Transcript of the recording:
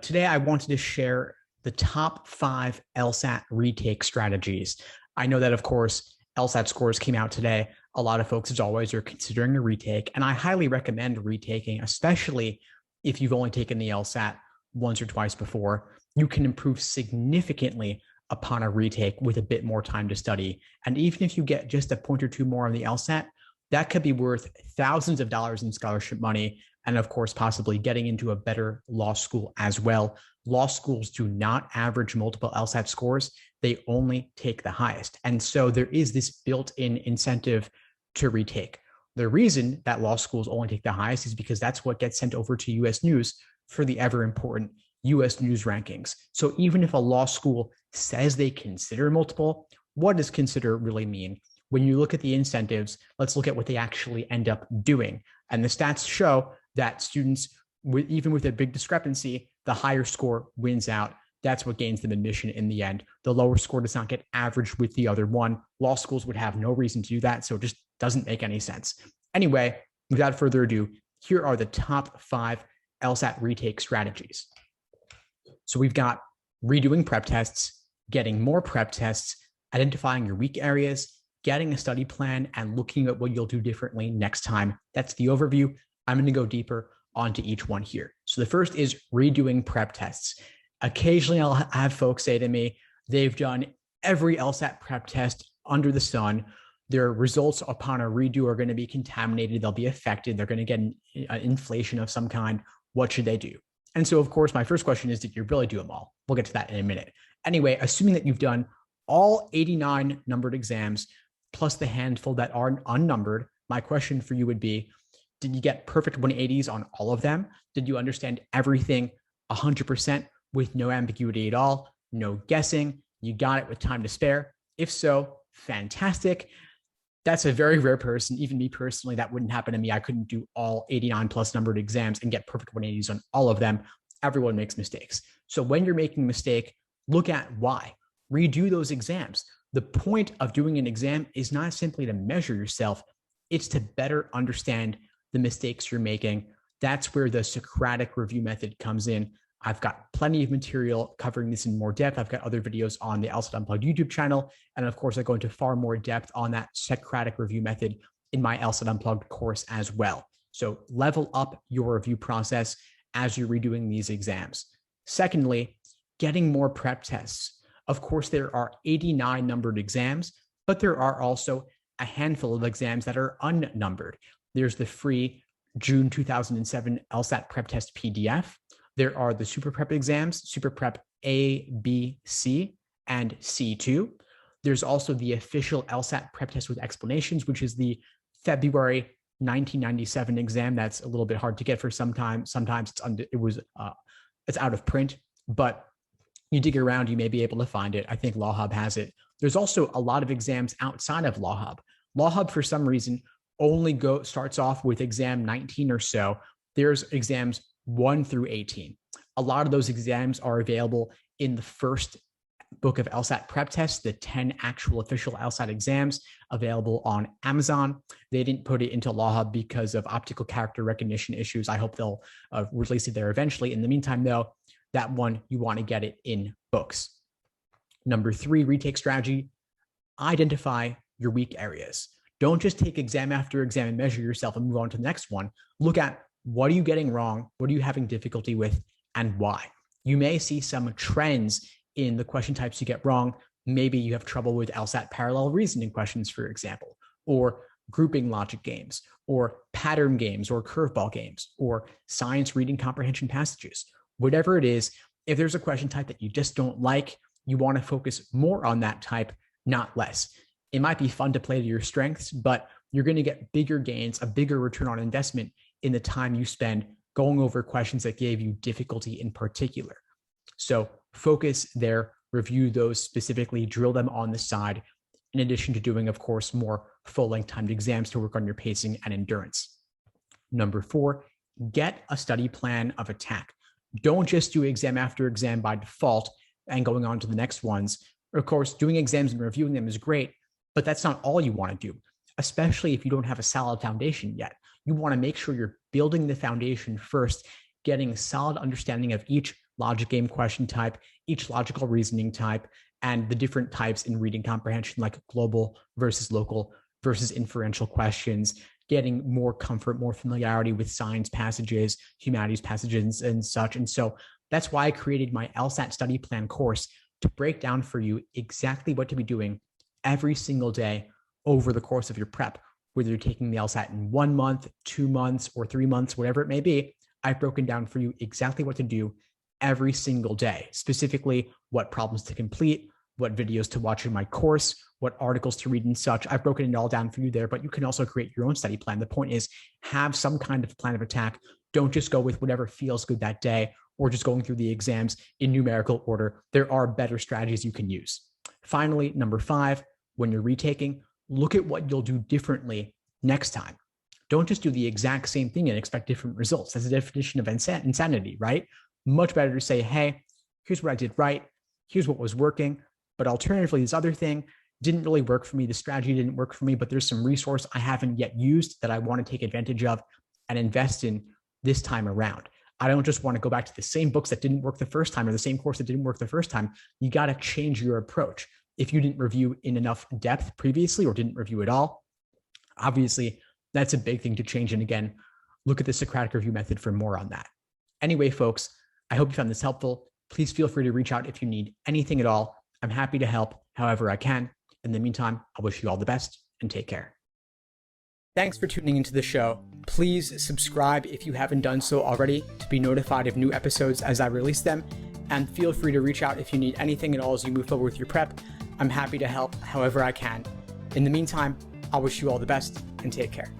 Today, I wanted to share the top 5 LSAT retake strategies. I know that, of course, LSAT scores came out today. A lot of folks, as always, are considering a retake, and I highly recommend retaking, especially if you've only taken the LSAT once or twice before. You can improve significantly upon a retake with a bit more time to study. And even if you get just a point or two more on the LSAT, that could be worth thousands of dollars in scholarship money, and of course, possibly getting into a better law school as well. Law schools do not average multiple LSAT scores, they only take the highest. And so there is this built-in incentive to retake. The reason that law schools only take the highest is because that's what gets sent over to US News for the ever important US News rankings. So even if a law school says they consider multiple, what does consider really mean? When you look at the incentives, let's look at what they actually end up doing. And the stats show that students, even with a big discrepancy, the higher score wins out. That's what gains them admission in the end. The lower score does not get averaged with the other one. Law schools would have no reason to do that, so it just doesn't make any sense. Anyway, without further ado, here are the top 5 LSAT retake strategies. So we've got redoing prep tests, getting more prep tests, identifying your weak areas, getting a study plan, and looking at what you'll do differently next time. That's the overview. I'm going to go deeper onto each one here. So the first is redoing prep tests. Occasionally, I'll have folks say to me, they've done every LSAT prep test under the sun. Their results upon a redo are going to be contaminated. They'll be affected. They're going to get an inflation of some kind. What should they do? And so, of course, my first question is, did you really do them all? We'll get to that in a minute. Anyway, assuming that you've done all 89 numbered exams, plus the handful that are unnumbered, my question for you would be, did you get perfect 180s on all of them? Did you understand everything 100% with no ambiguity at all? No guessing? You got it with time to spare? If so, fantastic. That's a very rare person. Even me personally, that wouldn't happen to me. I couldn't do all 89 plus numbered exams and get perfect 180s on all of them. Everyone makes mistakes. So when you're making a mistake, look at why. Redo those exams. The point of doing an exam is not simply to measure yourself, it's to better understand the mistakes you're making. That's where the Socratic review method comes in. I've got plenty of material covering this in more depth. I've got other videos on the LSAT Unplugged YouTube channel. And of course, I go into far more depth on that Socratic review method in my LSAT Unplugged course as well. So level up your review process as you're redoing these exams. Secondly, getting more prep tests. Of course, there are 89 numbered exams, but there are also a handful of exams that are unnumbered. There's the free June 2007 LSAT prep test PDF. There are the super prep exams, super prep A, B, C, and C2. There's also the official LSAT prep test with explanations, which is the February 1997 exam. That's a little bit hard to get for sometimes it's out of print, but you dig around, you may be able to find it. I think Law Hub has it. There's also a lot of exams outside of Law Hub. Law Hub, for some reason, only starts off with exam 19 or so. There's exams 1 through 18. A lot of those exams are available in the first book of LSAT prep tests, the 10 actual official LSAT exams available on Amazon. They didn't put it into Law Hub because of optical character recognition issues. I hope they'll release it there eventually. In the meantime, though, that one, you want to get it in books. Number 3, retake strategy, identify your weak areas. Don't just take exam after exam and measure yourself and move on to the next one. Look at, what are you getting wrong? What are you having difficulty with, and why? You may see some trends in the question types you get wrong. Maybe you have trouble with LSAT parallel reasoning questions, for example, or grouping logic games, or pattern games, or curveball games, or science reading comprehension passages. Whatever it is, if there's a question type that you just don't like, you want to focus more on that type, not less. It might be fun to play to your strengths, but you're going to get bigger gains, a bigger return on investment in the time you spend going over questions that gave you difficulty in particular. So focus there, review those specifically, drill them on the side, in addition to doing, of course, more full-length timed exams to work on your pacing and endurance. Number 4, get a study plan of attack. Don't just do exam after exam by default and going on to the next ones. Of course, doing exams and reviewing them is great, but that's not all you want to do, especially if you don't have a solid foundation yet. You want to make sure you're building the foundation first, getting a solid understanding of each logic game question type, each logical reasoning type, and the different types in reading comprehension, like global versus local versus inferential questions, getting more comfort, more familiarity with science passages, humanities passages, and such. And so that's why I created my LSAT study plan course to break down for you exactly what to be doing every single day over the course of your prep, whether you're taking the LSAT in 1 month, 2 months, or 3 months, whatever it may be. I've broken down for you exactly what to do every single day, specifically what problems to complete, what videos to watch in my course, what articles to read and such. I've broken it all down for you there, but you can also create your own study plan. The point is, have some kind of plan of attack. Don't just go with whatever feels good that day or just going through the exams in numerical order. There are better strategies you can use. Finally, number 5, when you're retaking, look at what you'll do differently next time. Don't just do the exact same thing and expect different results. That's the definition of insanity, right? Much better to say, hey, here's what I did right. Here's what was working. But alternatively, this other thing didn't really work for me. The strategy didn't work for me, but there's some resource I haven't yet used that I want to take advantage of and invest in this time around. I don't just want to go back to the same books that didn't work the first time or the same course that didn't work the first time. You got to change your approach. If you didn't review in enough depth previously or didn't review at all, obviously that's a big thing to change. And again, look at the Socratic review method for more on that. Anyway, folks, I hope you found this helpful. Please feel free to reach out if you need anything at all. I'm happy to help however I can. In the meantime, I wish you all the best and take care. Thanks for tuning into the show. Please subscribe if you haven't done so already to be notified of new episodes as I release them. And feel free to reach out if you need anything at all as you move forward with your prep. I'm happy to help however I can. In the meantime, I wish you all the best and take care.